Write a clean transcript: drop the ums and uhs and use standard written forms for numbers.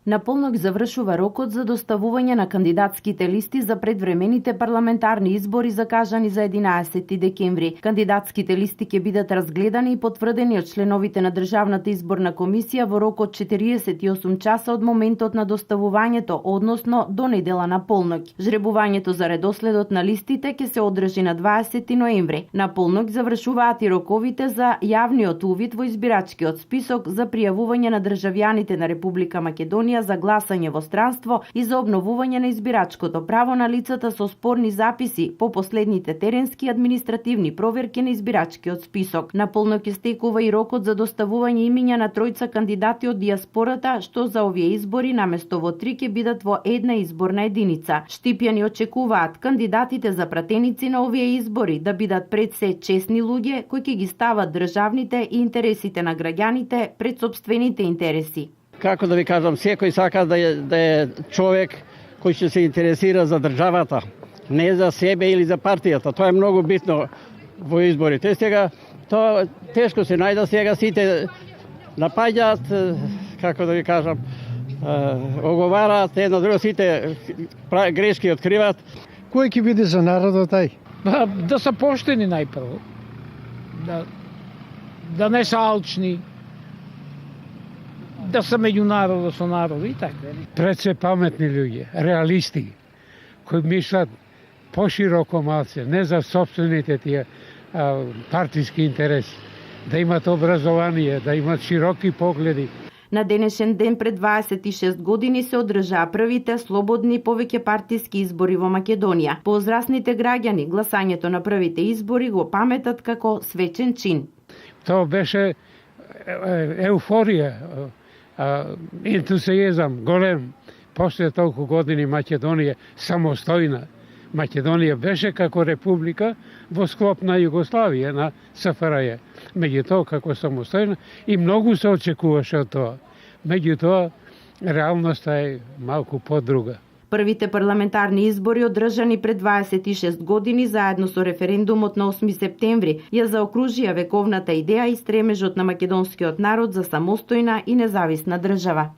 На полнок завршува рокот за доставување на кандидатските листи за предвремените парламентарни избори закажани за 11 декември. Кандидатските листи ќе бидат разгледани и потврдени од членовите на Државната изборна комисија во рок од 48 часа од моментот на доставувањето, односно до недела на полнок. Жребувањето за редоследот на листите ќе се одржи на 20 ноември. На полнок завршуваат и роковите за јавниот увид во избирачкиот список за пријавување на државјаните на Република Македонија за гласање во странство и за обновување на избирачкото право на лицата со спорни записи по последните теренски административни проверки на избирачкиот список. На полнок истекува и рокот за доставување имиња на тројца кандидати од дијаспората, што за овие избори наместо во 3 ќе бидат во една изборна единица. Штипјани очекуваат кандидатите за пратеници на овие избори да бидат пред се честни луѓе кои ќе ги стават државните и интересите на граѓаните пред сопствените интереси. Како да ви кажам, секој сака да е човек кој ќе се интересира за државата, не за себе или за партијата. Тоа е многу битно во изборите. Сега тоа тешко се најде, сега сите напаѓаат, како да ви кажам, оговараат едно друго, сите грешки откриваат. Кој ќе биде за народот тај? Да се поштени најпрво. Да не се алчни. Да се меѓународно со народи и така. Пред се паметни луѓе, реалисти, кои мислат пошироко малце, не за собствените тие партиски интереси, да имат образование, да имат широки погледи. На денешен ден пред 26 години се одржаа првите слободни повеќе партиски избори во Македонија. Поозрасните граѓани гласањето на првите избори го паметат како свечен чин. Тоа беше еуфорија, ентусијазам голем. После толку години Македонија самостојна. Македонија беше како република во склоп на Југославија, на СФРЈ. Меѓутоа како самостојна и многу се очекуваше од тоа. Меѓутоа реалноста е малку подруга. Првите парламентарни избори одржани пред 26 години заедно со референдумот на 8 септември ја заокружија вековната идеја и стремежот на македонскиот народ за самостојна и независна држава.